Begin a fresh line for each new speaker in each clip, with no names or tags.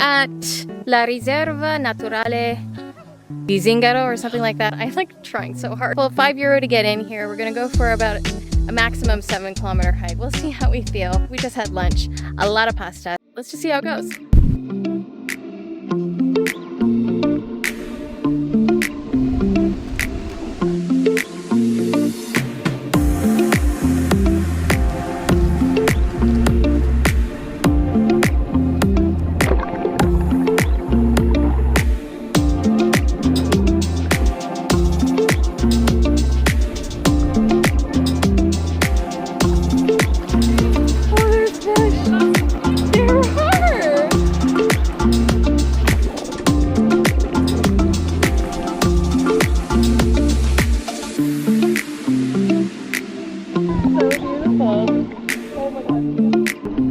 at La Riserva Naturale di Zingaro or something like that. I like trying so hard. Well, €5 to get in here. We're gonna go for about a maximum 7-kilometer hike. We'll see how we feel. We just had lunch, a lot of pasta. Let's just see how it goes.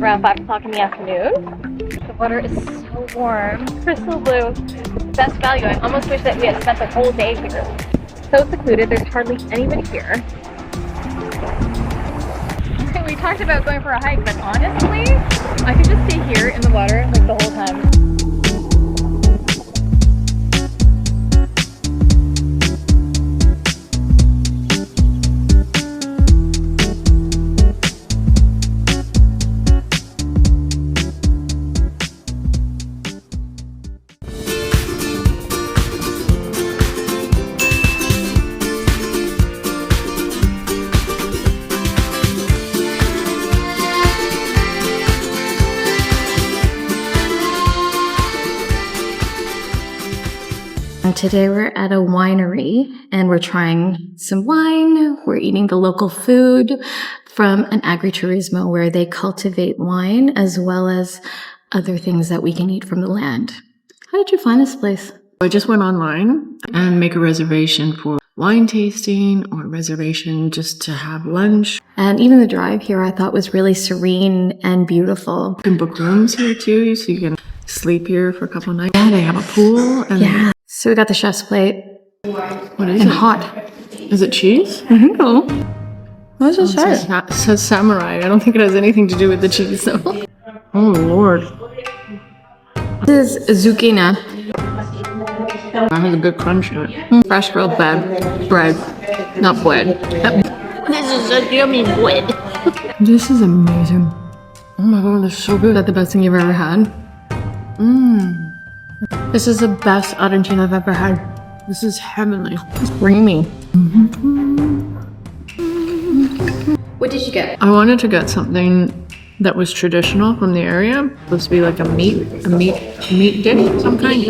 Around 5 o'clock in the afternoon. The water is so warm, crystal blue. Best value. I almost wish that we had spent the whole day here. So secluded, there's hardly anybody here. We talked about going for a hike, but honestly, I could just stay here in the water like the whole time. Today we're at a winery and we're trying some wine. We're eating the local food from an agriturismo where they cultivate wine as well as other things that we can eat from the land. How did you find this place?
I just went online and make a reservation for wine tasting or a reservation just to have lunch.
And even the drive here I thought was really serene and beautiful.
You can book rooms here too, so you can sleep here for a couple of nights. Yeah, they have a pool. And
yeah. So we got the chef's plate.
What is
and
it?
Hot.
Is it cheese?
Mm-hmm. Oh. What does it say?
It says samurai. I don't think it has anything to do with the cheese though. Oh Lord.
This is zucchini.
That has a good crunch in it. Fresh grilled bread. Not bread.
This is a yummy bread.
This is amazing. Oh my God, this is so good.
Is that the best thing you've ever had?
Mmm. This is the best Argentina I've ever had. This is heavenly.
It's creamy. What did you get?
I wanted to get something that was traditional from the area. It's supposed to be like a meat dish of some kind.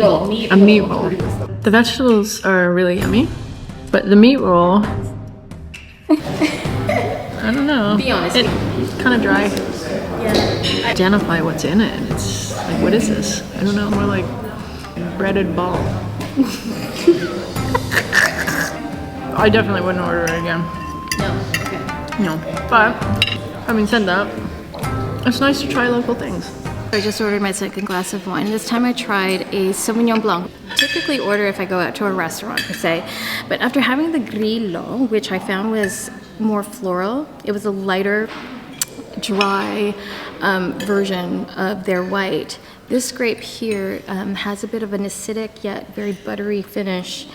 A meat roll. The vegetables are really yummy, but the meat roll, I don't know.
Be honest.
It's kind of dry.
Yeah.
Identify what's in it. It's like, what is this? I don't know. More like breaded ball. I definitely wouldn't order it again.
No. Okay.
No. But having said that, it's nice to try local things.
I just ordered my second glass of wine. This time I tried a Sauvignon Blanc. I typically order if I go out to a restaurant per se, but after having the Grillo, which I found was more floral, it was a lighter, dry version of their white. This grape here has a bit of an acidic yet very buttery finish,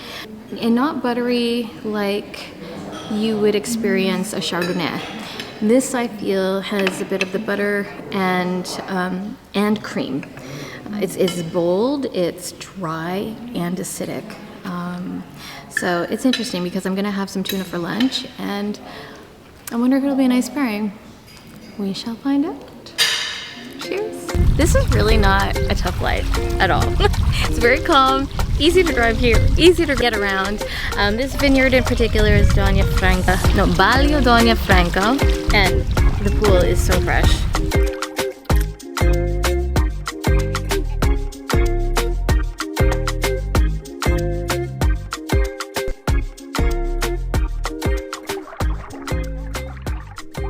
and not buttery like you would experience a Chardonnay. This I feel has a bit of the butter and cream. It's bold, it's dry and acidic. So it's interesting because I'm gonna have some tuna for lunch, and I wonder if it'll be a nice pairing. We shall find out. Cheers. This is really not a tough flight at all. It's very calm, easy to drive here, easy to get around. This vineyard in particular is Dona Franca, no, Baglio Dona Franca, and the pool is so fresh.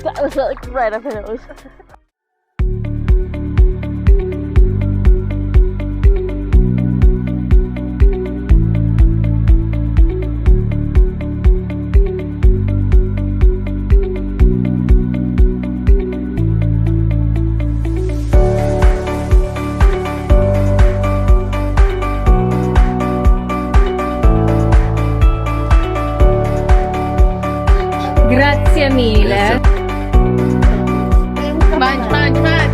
That was like right up her nose. Grazie mille. Mangi, mangi, mangi.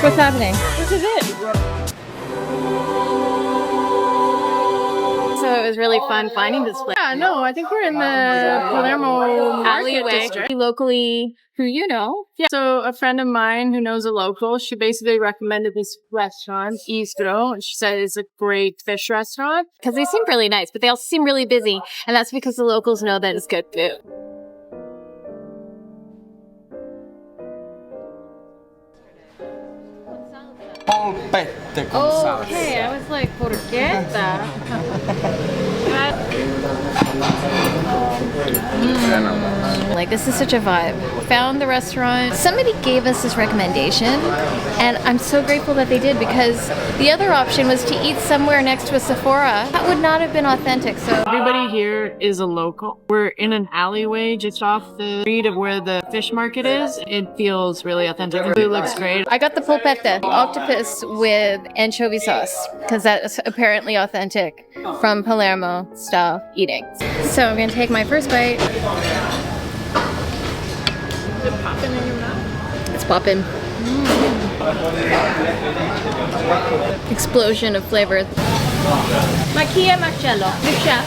What's happening? This is it. So it was really fun finding this place.
Yeah, no, I think we're in the Palermo
Alleyway.
district.
Locally, who you know.
Yeah. So a friend of mine who knows a local, she basically recommended this restaurant, Isgro, and she said it's a great fish restaurant.
Because they seem really nice, but they also seem really busy. And that's because the locals know that it's good food.
Polpette con salsa.
Okay, I was like, porchetta. Like, this is such a vibe. Found the restaurant. Somebody gave us this recommendation, and I'm so grateful that they did, because the other option was to eat somewhere next to a Sephora. That would not have been authentic, so.
Everybody here is a local. We're in an alleyway just off the street of where the fish market is. It feels really authentic. The food looks great.
I got the polpetta, octopus with anchovy sauce, because that's apparently authentic from Palermo style eating. So I'm gonna take my first bite. It's popping. Explosion of flavors. Ma chi è Marcello? The chef.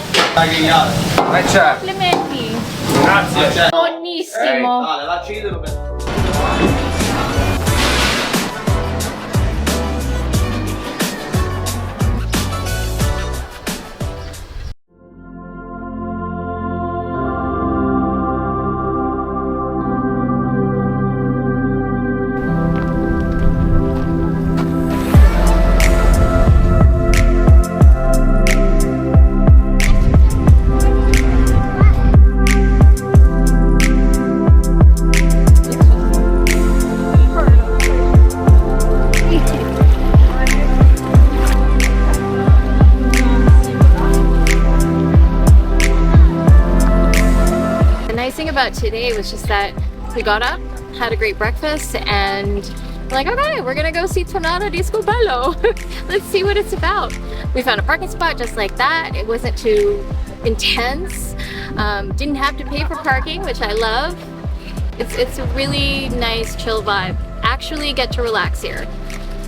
Complimenti.
Grazie.
Buonissimo. About today was just that we got up, had a great breakfast, and we're like, okay, we're gonna go see Tonnara di Scopello. Let's see what it's about. We found a parking spot just like that. It wasn't too intense. Didn't have to pay for parking, which I love. It's a really nice chill vibe. Actually get to relax here.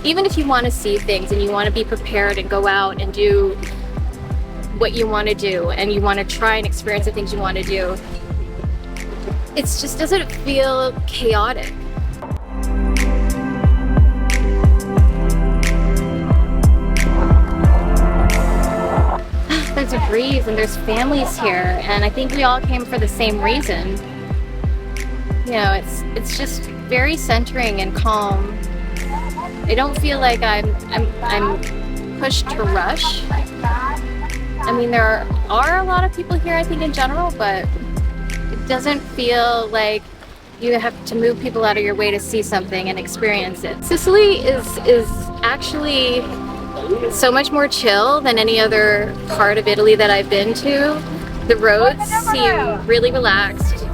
Even if you want to see things and you want to be prepared and go out and do what you want to do, and you want to try and experience the things you want to do, it just doesn't feel chaotic. There's a breeze and there's families here, and I think we all came for the same reason. You know, it's just very centering and calm. I don't feel like I'm pushed to rush. I mean, there are a lot of people here, I think, in general, but it doesn't feel like you have to move people out of your way to see something and experience it. Sicily is actually so much more chill than any other part of Italy that I've been to. The roads seem really relaxed.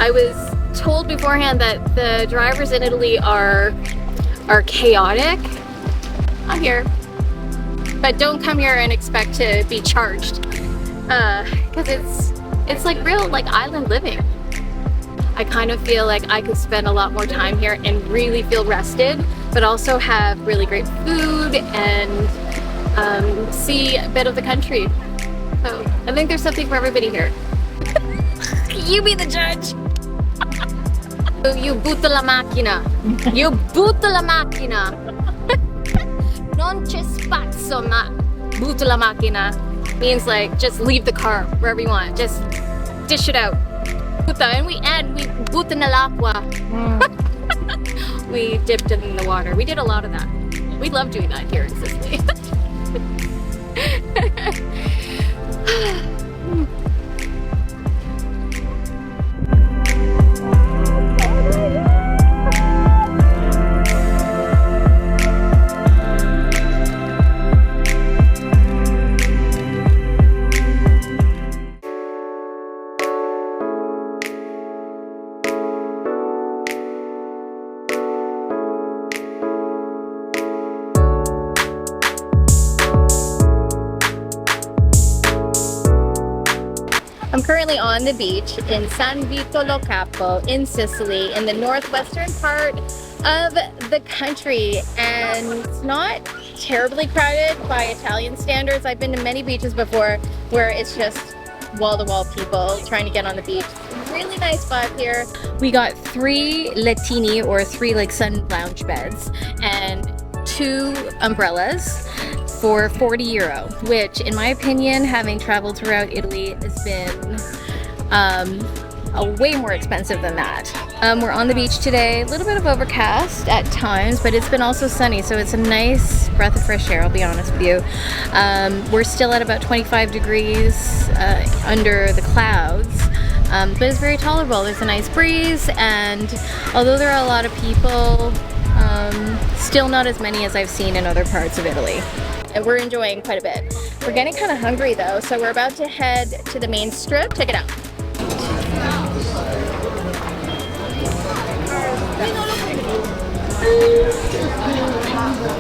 I was told beforehand that the drivers in Italy are chaotic. I'm here. But don't come here and expect to be charged. Because it's like real like island living. I kind of feel like I could spend a lot more time here and really feel rested, but also have really great food and see a bit of the country. So I think there's something for everybody here. You be the judge. You butta la macchina. You butta la macchina. Non c'è spazio, ma butta la macchina means like just leave the car wherever you want. Just dish it out. And we butta nell'acqua. We dipped it in the water. We did a lot of that. We love doing that here in Sicily. I'm currently on the beach in San Vito Lo Capo in Sicily, in the northwestern part of the country, and it's not terribly crowded by Italian standards. I've been to many beaches before where it's just wall-to-wall people trying to get on the beach. Really nice vibe here. We got 3 lettini, or 3 like sun lounge beds, and 2 umbrellas for €40, which in my opinion, having traveled throughout Italy, has been way more expensive than that. We're on the beach today, a little bit of overcast at times, but it's been also sunny, so it's a nice breath of fresh air, I'll be honest with you. We're still at about 25 degrees under the clouds, but it's very tolerable. There's a nice breeze, and although there are a lot of people, still not as many as I've seen in other parts of Italy. And we're enjoying quite a bit. We're getting kind of hungry though, so we're about to head to the main strip. Check it out.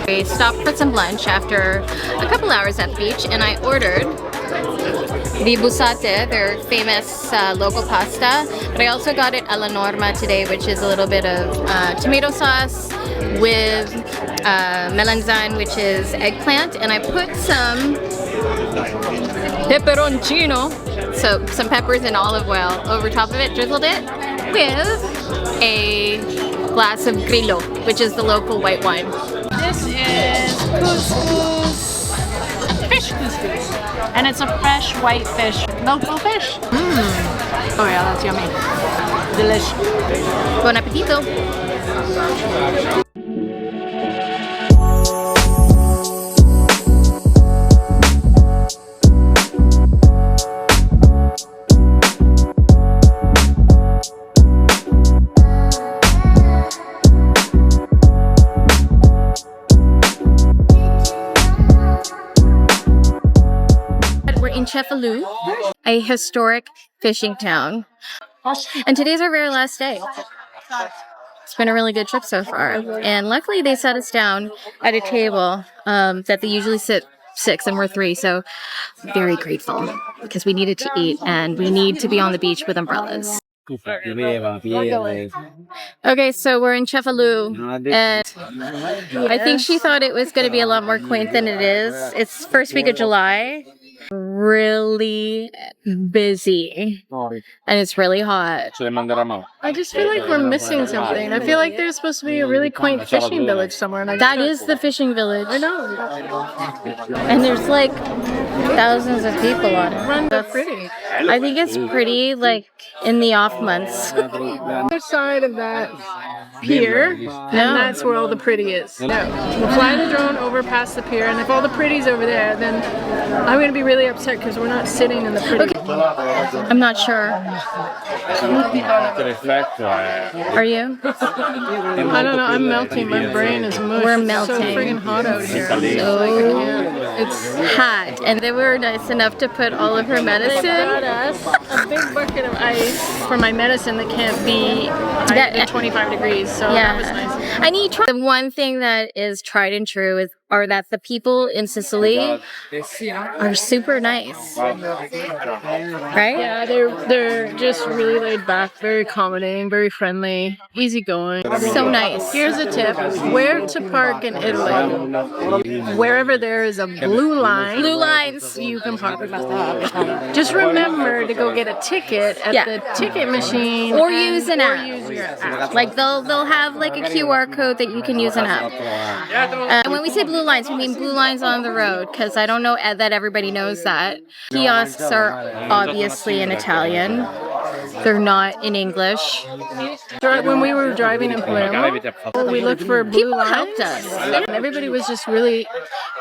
We stopped for some lunch after a couple hours at the beach, and I ordered the busate, their famous local pasta, but I also got it alla norma today, which is a little bit of tomato sauce with melanzane, which is eggplant, and I put some peperoncino, so some peppers and olive oil over top of it, drizzled it with a glass of grillo, which is the local white wine.
This is couscous, fish couscous, and it's a fresh white fish, local fish. Oh yeah, that's yummy. Delicious.
Buon appetito! In Cefalú, a historic fishing town, and today's our very last day. It's been a really good trip so far, and luckily they sat us down at a table that they usually sit 6 and we're 3, so very grateful because we needed to eat and we need to be on the beach with umbrellas. Okay, so we're in Cefalú, and I think she thought it was going to be a lot more quaint than it is. It's first week of July. Really busy, and it's really hot.
I just feel like we're missing something. I feel like there's supposed to be a really quaint fishing village somewhere. And
that is the fishing village.
I know.
And there's like thousands of people on it.
That's pretty.
I think it's pretty like in the off months.
The other side of that pier, and that's where all the pretty is. We'll fly the drone over past the pier, and if all the pretty's over there, then I'm going to be really upset because we're not sitting in the pretty.
Okay. I'm not sure. Are you?
I don't know. I'm melting. My brain is mush.
We're melting.
It's so friggin' hot out here.
It's hot, and they were nice enough to put all of her medicine.
They brought us a big bucket of ice for my medicine that can't be higher than 25 degrees. So that was nice.
I need to try. The one thing that is tried and true are that the people in Sicily are super nice, right?
Yeah, they're just really laid back, very accommodating, very friendly, easygoing.
So nice.
Here's a tip: where to park in Italy. Wherever there is a blue line,
blue lines,
you can park. Just remember to go get a ticket at the ticket machine,
or use an app.
Or use your app.
Like they'll have like a QR code that you can use an app. And when we say blue lines, we mean blue lines on the road, because I don't know that everybody knows that. Kiosks are obviously in Italian. they're not in English.
When we were driving in Palermo, we looked for blue
People
lines,
helped us.
and everybody was just really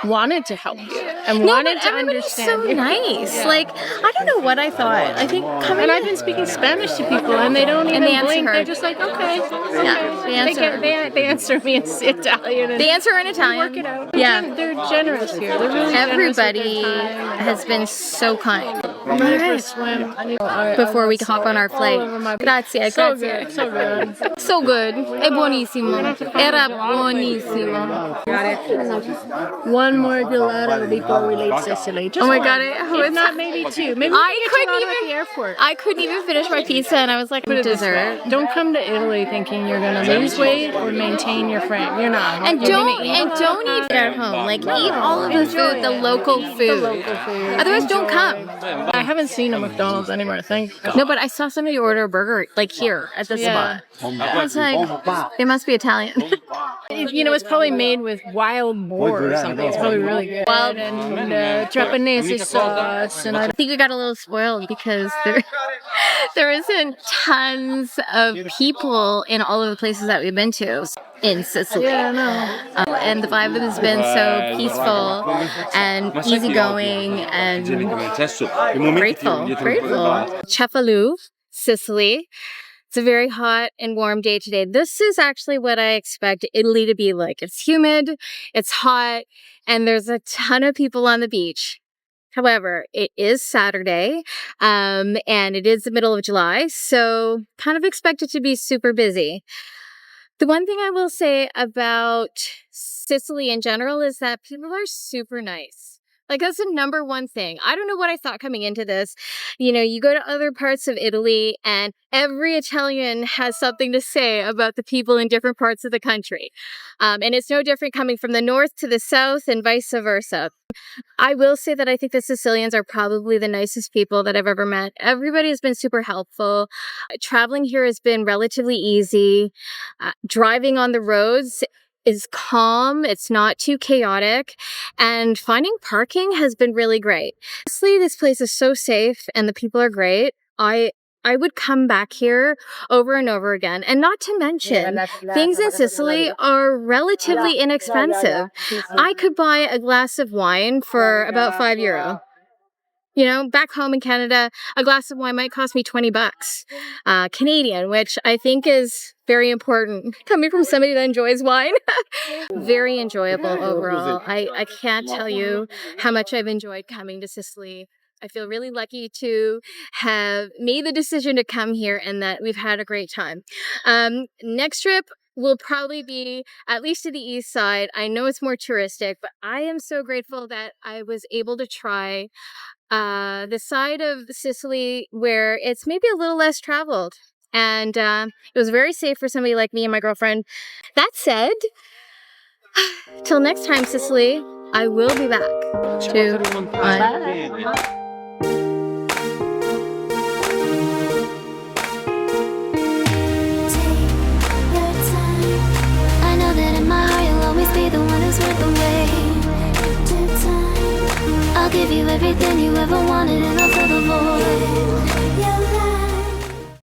wanted to help you and
No,
wanted
but
to
everybody's
understand
so
you.
nice.
Yeah.
Like, I don't know what I thought. I think coming
And I've been speaking Spanish to people, and they don't even
they answer
blink.
her.
They're just like, okay.
Yeah, they answer.
They answer me in Italian. And
They answer in Italian.
work it out.
Yeah.
They're generous here. They're really generous with
Everybody
their time.
has been so kind.
I'm ready for a swim.
Before we hop on our flight. Grazie,
So
grazie.
good, so good.
So good. È buonissimo. Era buonissimo.
One more gelato before we leave Sicily. Just
Oh my
one.
God,
If not, maybe two. Maybe we
I
can get
couldn't
gelato at
even-
the airport.
I couldn't even finish my pizza and I was like,
Put it this way.
dessert.
Don't come to Italy thinking you're gonna lose weight or maintain your frame. You're not.
And
You're
don't
gonna
eat it at home. Like eat all of the food, the local food. Otherwise, don't come.
I haven't seen a McDonald's anymore. Thank God.
No, but I saw somebody order a burger like here at this spot. I was like, they must be Italian.
You know, it's probably made with wild boar or something. It's probably really good.
Wild-
and Trapanese sauce. And
I think we got a little spoiled because there isn't tons of people in all of the places that we've been to in Sicily.
Yeah, no.
And the vibe has been so peaceful and easygoing and grateful. Cefalú, Sicily. It's a very hot and warm day today. This is actually what I expect Italy to be like. It's humid, it's hot, and there's a ton of people on the beach. However, it is Saturday, and it is the middle of July, so kind of expect it to be super busy. The one thing I will say about Sicily in general is that people are super nice. Like, that's the number one thing. I don't know what I thought coming into this. You know, you go to other parts of Italy and every Italian has something to say about the people in different parts of the country. And it's no different coming from the north to the south and vice versa. I will say that I think the Sicilians are probably the nicest people that I've ever met. Everybody has been super helpful. Traveling here has been relatively easy. Driving on the roads is calm, it's not too chaotic, and finding parking has been really great. Honestly, this place is so safe and the people are great. I would come back here over and over again. And not to mention, things in Sicily are relatively inexpensive. I could buy a glass of wine for about €5. You know, back home in Canada, a glass of wine might cost me $20 Canadian, which I think is very important. Coming from somebody that enjoys wine, very enjoyable overall. I can't tell you how much I've enjoyed coming to Sicily. I feel really lucky to have made the decision to come here and that we've had a great time. Next trip will probably be at least to the east side. I know it's more touristic, but I am so grateful that I was able to try the side of Sicily where it's maybe a little less traveled. And it was very safe for somebody like me and my girlfriend. That said, till next time, Sicily, I will be back. 2, 1. Bye.
I'll give you everything you ever wanted and I'll fill the void.